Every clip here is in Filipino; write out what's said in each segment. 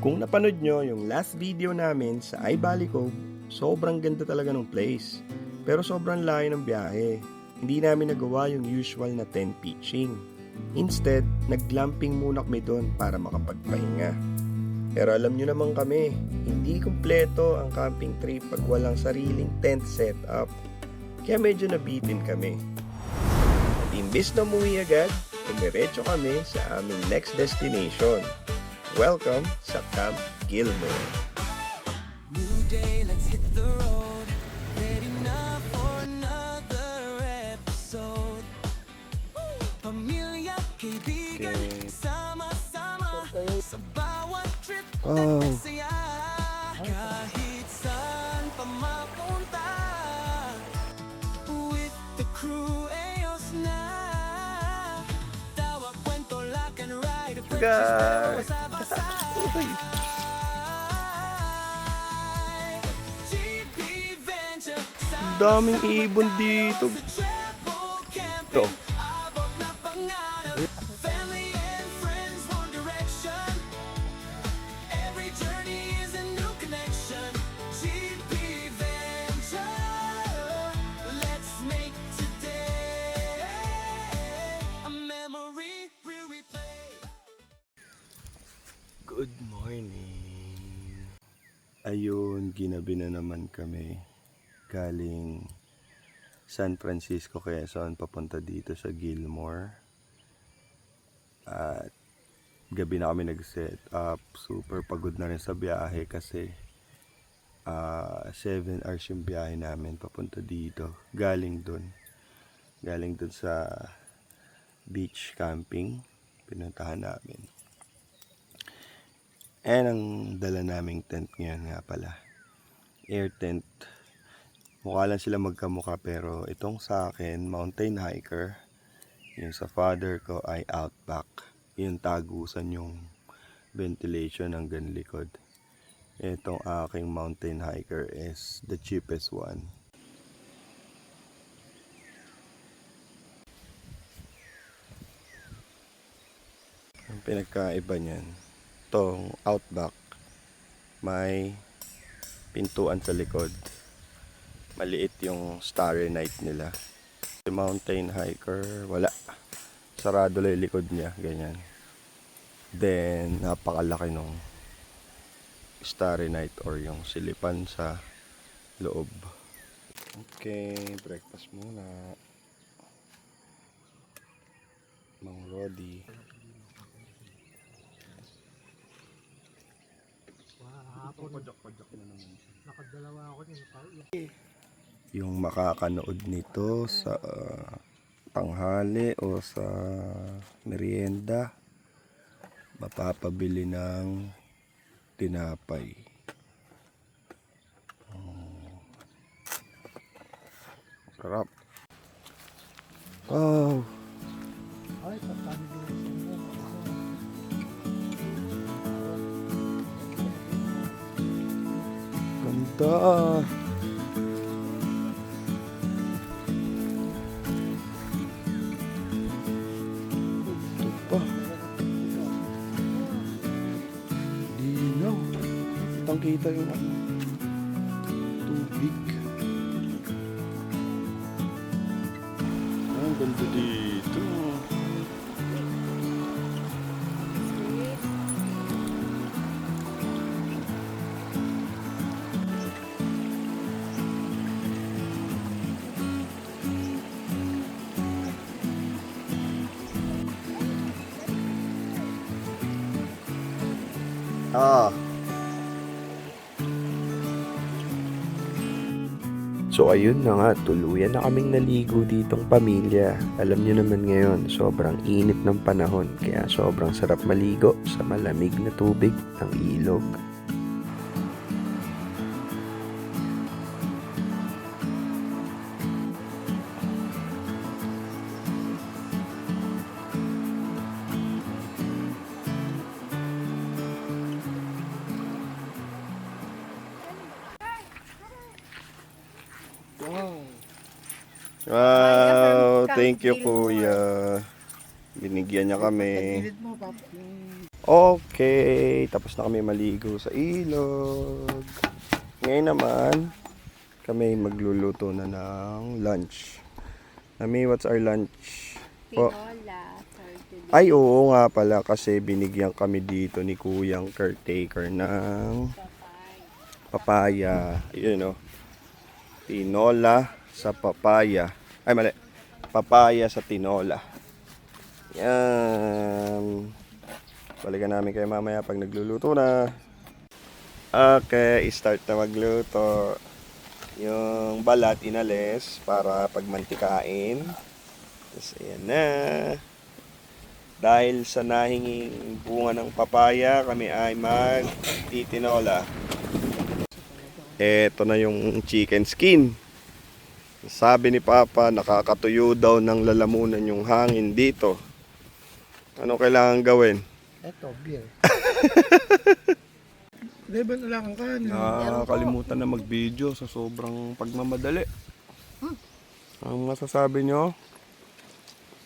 Kung napanood nyo yung last video namin sa iValley Cove, sobrang ganda talaga ng place. Pero sobrang layo ng biyahe. Hindi namin nagawa yung usual na tent pitching. Instead, nag-glamping muna kami doon para makapagpahinga. Pero alam nyo naman kami, hindi kumpleto ang camping trip pag walang sariling tent setup. Kaya medyo nabitin kami. At imbis na umuwi agad, dumiretso kami sa aming next destination. Welcome sa Camp Gilmore. New day, let's hit the road. Ready now for another episode. Pamilya, kaibigan, sama-sama sa bawat trip nagsaya. Kahit saan pa mapunta, with the crew, ayos na. Tawa, kwento, lack and ride, Guys! Daming ibon dito. Ito. Good morning. Ayun, ginabi na naman kami. Galing San Francisco, Quezon, papunta dito sa Gilmore. At gabi na kami nag-set up. Super pagod na rin sa biyahe kasi 7 hours yung biyahe namin papunta dito. Galing dun sa beach camping. Pinuntahan namin. And ang dala naming tent ngayon nga pala, air tent. Mukha lang sila magkamukha pero itong sa akin, mountain hiker. Yung sa father ko ay outback. Yung tagusan yung ventilation hanggang likod. Itong aking mountain hiker is the cheapest one. Ang pinagkaiba niyan, itong outback may pintuan sa likod. Maliit yung starry night nila. Yung mountain hiker, wala. Sarado lang yung likod niya, ganyan. Then, napakalaki nung starry night or yung silipan sa loob. Okay, breakfast muna. Mang Rodi. Pajak-pajak na naman. Nakadalawa ako din. Yung makakanood nito sa tanghali o sa merienda, mapapabili ng tinapay. Sarap. Wow. Ay, patami din. Ganda. Ito pa. Linaw. Kitang-kita yung tubig. Ang ganda dito. So ayun na nga, tuluyan na kaming naligo ditong pamilya. Alam nyo naman ngayon, sobrang init ng panahon, kaya sobrang sarap maligo sa malamig na tubig ng ilog. Wow, thank you kuya. Binigyan niya kami. Gilid mo, pap. Okay, tapos na kami maligo sa ilog. Ngayon naman, kami magluluto na ng lunch. Mami, what's our lunch? Po. Tinola for today. Ay, oo nga pala kasi binigyan kami dito ni Kuyang caretaker ng papaya. Yun o. Tinola sa papaya. Ay, mali. Papaya sa tinola. Yan. Balikan namin kayo mamaya pag nagluluto na. Okay, start na magluto. Yung balat inalis para pagmantikain. Tapos ayan na. Dahil sa nahinging bunga ng papaya, kami ay magtitinola. Ito na yung chicken skin. Sabi ni Papa, nakakatuyo daw ng lalamunan yung hangin dito. Ano kailangan gawin? Eto, beer. Di ba lang ang kanin? Nakakalimutan na mag-video sa sobrang pagmamadali. Ang masasabi nyo?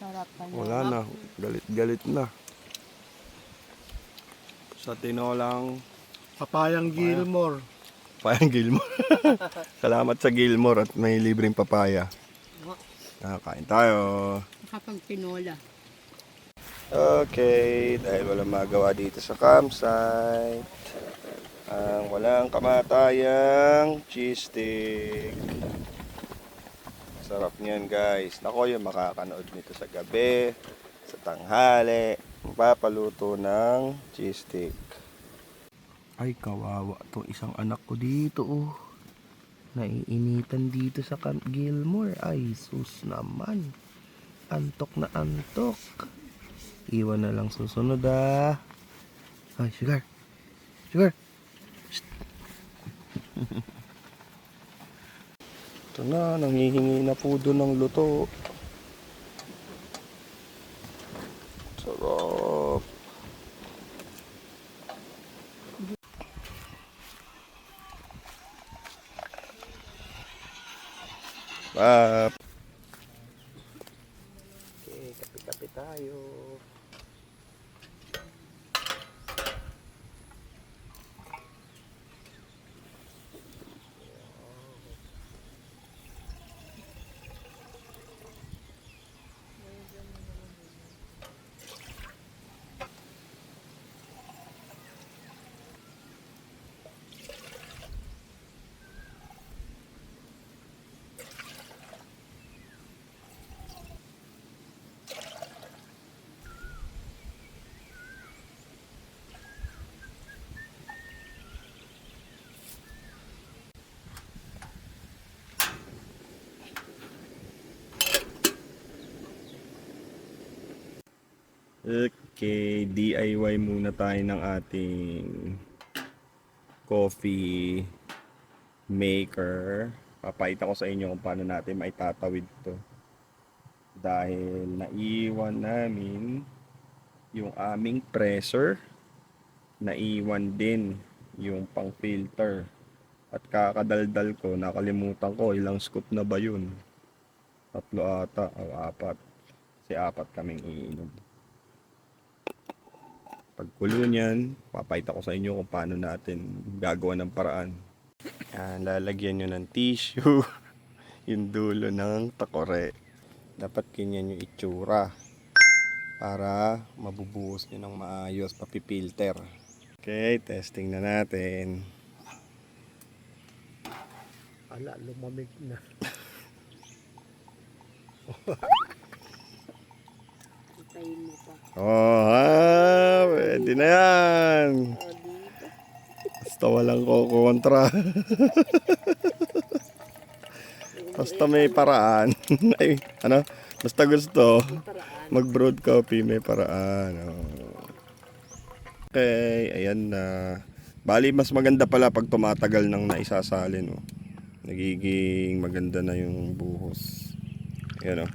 Sarap pa niya. Wala na. Galit-galit na. Sa tinolang Papayang Gilmore. Papayang Gilmore. Salamat sa Gilmore at may libreng papaya. Kain tayo. Kapag tinola. Okay, dahil walang magawa dito sa campsite. Ang walang kamatayang cheese stick. Sarap niyan guys. Nako, yung makakanood nito sa gabi, sa tanghali, papaluto ng cheese stick. Ay, kawawa to isang anak ko dito oh. Naiinitan dito sa Camp Gilmore. Ay, sus naman. Antok na antok. Iwan na lang susunod ah. Ay, sugar. Sugar. Ito na, nanghihingi na po doon ng luto. Sarap. Sarap. Okay, kape-kape tayo. Okay, DIY muna tayo ng ating coffee maker. Papakita ko sa inyo kung paano natin maitatawid to. Dahil naiwan namin yung aming pressure, naiwan din yung pang filter. At kakadaldal ko, nakalimutan ko ilang scoop na ba yun. 3 ata o 4. Kasi 4 kaming iinom. Pagkulo niyan, papakita ko sa inyo kung paano natin gagawa ng paraan. Yan, lalagyan nyo ng tissue yung dulo ng takore. Dapat ganyan yung itsura para mabubuhos nyo ng maayos, papipilter. Okay, testing na natin. Ala, lumamig na. Itayin mo pa. Oh, ha, pwede na yan. O, dito. Basta walang kukontra. Basta may paraan. Ay, ano? Basta gusto. Paraan. Mag-broad coffee, may paraan. Oh. Okay, ayan na. Bali, mas maganda pala pag tumatagal ng naisasalin. Oh. Nagiging maganda na yung buhos. Ayan oh.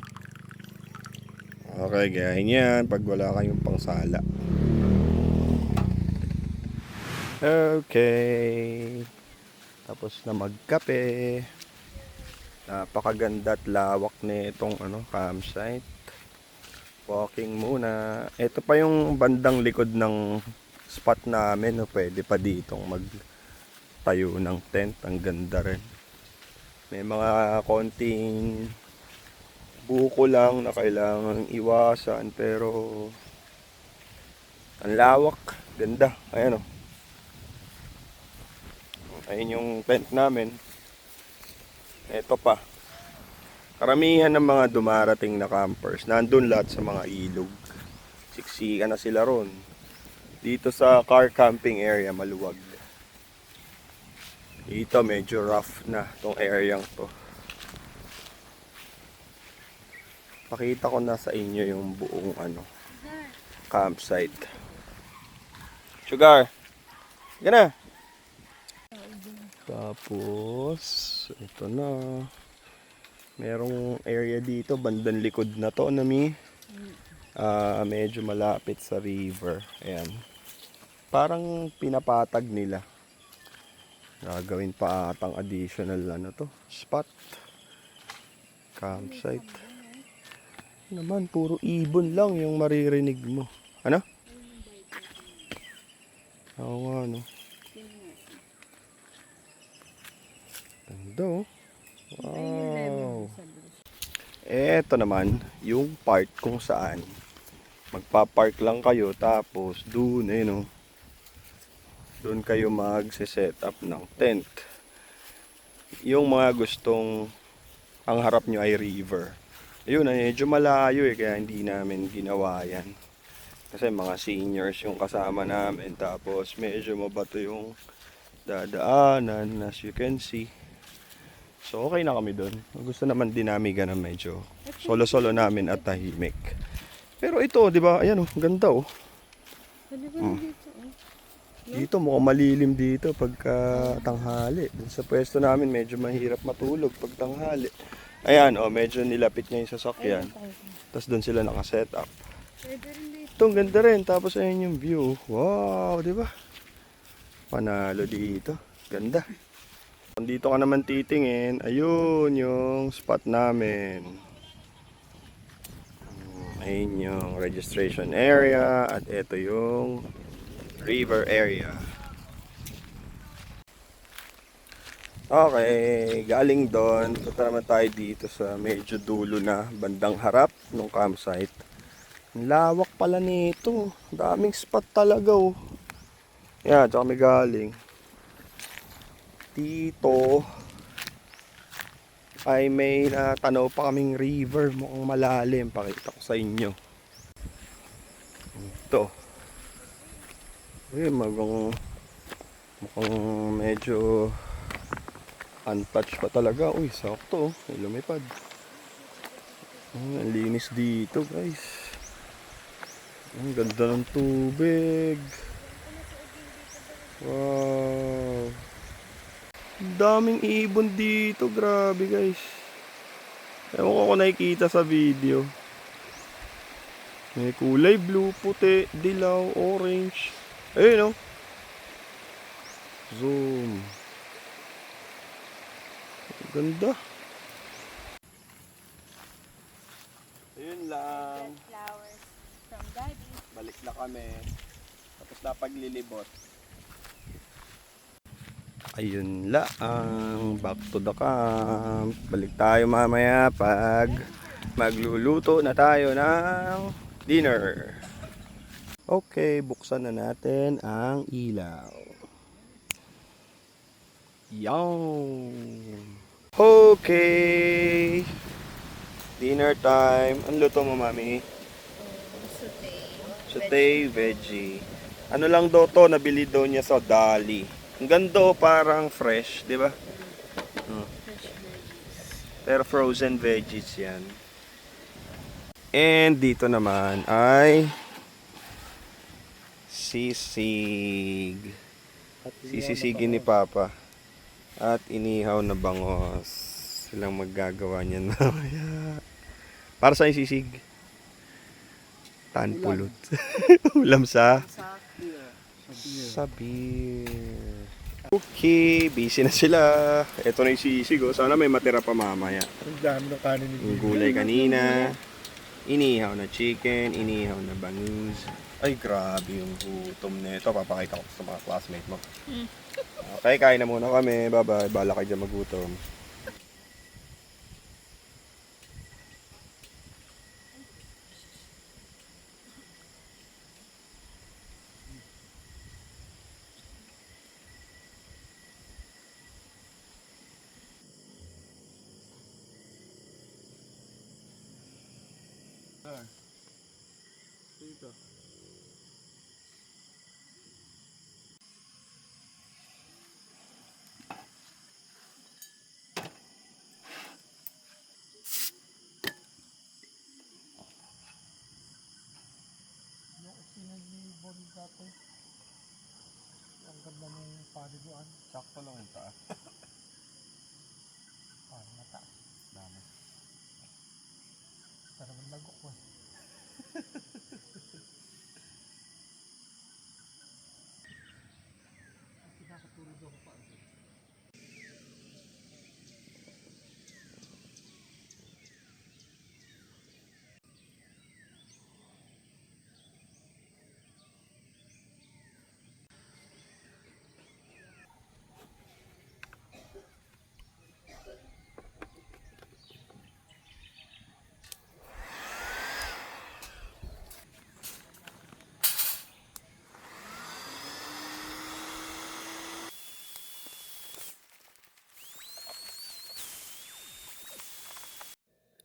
Okay, gayahin yan pag wala kayong pangsala. Okay. Tapos na magkape. Napakaganda at lawak na itong campsite. Walking muna. Ito pa yung bandang likod ng spot namin. No? Pwede pa ditong magtayo ng tent. Ang ganda rin. May mga konting buko lang na kailangan iwasan. Pero ang lawak. Ganda. Ayan o. Ayun yung tent namin. Ito pa. Karamihan ng mga dumarating na campers, nandun lahat sa mga ilog. Siksika na sila ron. Dito sa car camping area, maluwag. Dito medyo rough na tong area to. Pakita ko na sa inyo yung buong campsite. Sugar! Sige na! Tapos, ito na. Merong area dito, bandang likod na to, Nami. Medyo malapit sa river. Ayan. Parang pinapatag nila. Gagawin pa atang additional spot. Campsite. Naman, puro ibon lang yung maririnig mo. Ano? Oo nga, no? Ganda, oh. Wow. Eto naman, yung part kung saan magpa-park lang kayo tapos doon, doon kayo mag-set up ng tent. Yung mga gustong ang harap nyo ay river. Ayun, medyo malayo kaya hindi namin ginawa yan. Kasi mga seniors yung kasama namin tapos medyo mabato yung dadaanan as you can see. So okay na kami doon. Gusto naman din namin ganun medyo solo-solo namin at tahimik. Pero ito, di ba? Ayan ganda Dito mukhang malilim dito pagka tanghali. Sa pwesto namin medyo mahirap matulog pag tanghali. Ayan, medyo nilapit niya yung sasakyan. Tapos doon sila nakaset up. Ito, ang ganda rin. Tapos ayan yung view. Wow, di ba? Panalo dito. Ganda. Kung dito ka naman titingin, ayun yung spot namin. Ayun yung registration area at ito yung river area. Okay, galing doon, punta naman tayo dito sa medyo dulo na bandang harap ng campsite. Ang lawak pala nito. Daming spot talaga Yan, tsaka may galing. Dito ay may natanaw pa kaming river, mukhang malalim. Pakita ko sa inyo. Ito. Mukhang medyo untouched pa talaga. Uy, sakto. May lumipad. Ang linis dito, guys. Ang ganda ng tubig. Wow. Daming ibon dito, grabe guys. Ewan ko kung nakikita sa video. May kulay blue, puti, dilaw, orange. Ayun Zoom. Ganda. Ayun lang. Flowers from Daddy. Balik na kami. Tapos na paglilibot. Ayun lang, back to the camp. Balik tayo mamaya pag magluluto na tayo ng dinner. Okay, buksan na natin ang ilaw. Yum! Okay! Dinner time. Ang luto mo, mami? Sauté, veggie. Ano lang daw to, nabili daw niya sa Dali. Ang ganda parang fresh, di ba? Pero frozen veggies yan. And dito naman ay sisig. Sisisigin ni Papa. At inihaw na bangos. Silang maggagawa niyan mamaya. Para sa sisig? Tanpulot. Ulam sa? Sabir. Okay, busy na sila. Ito na yung sisig. Sana may matira pa mamaya. Ang dami ng kanin ni Yung gulay kanina. Inihaw na chicken, inihaw na bangus. Ay, grabe yung gutom nito. Papakita ko sa mga classmate mo. Okay, kain na muna kami. Bye-bye. Bala kayo dyan magutom. Dito. Yung sinilibon dati. Ang ganda ng paliguan. Sakto lang yung taas. Parang mataas. Dami. Pero naman lagok ko eh. Kinakatulog ako pa.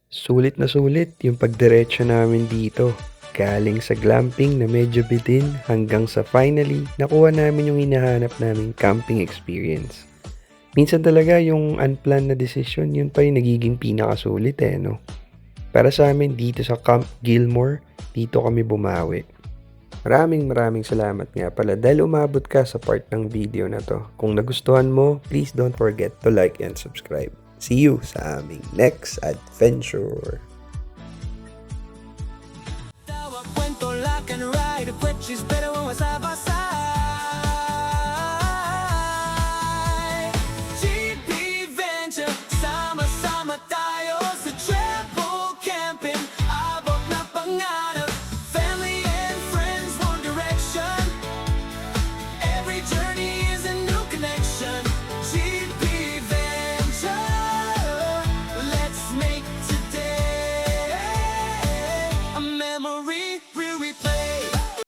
Sulit na sulit yung pagdiretso namin dito. Galing sa glamping na medyo bitin hanggang sa finally nakuha namin yung hinahanap naming camping experience. Minsan talaga yung unplanned na desisyon yun pa yung nagiging pinakasulit no? Para sa amin dito sa Camp Gilmore, dito kami bumawi. Maraming salamat nga pala dahil umabot ka sa part ng video na to. Kung nagustuhan mo, please don't forget to like and subscribe. See you sa aming next adventure. Tawa, cuento, la can ride, which is better when we're side by side.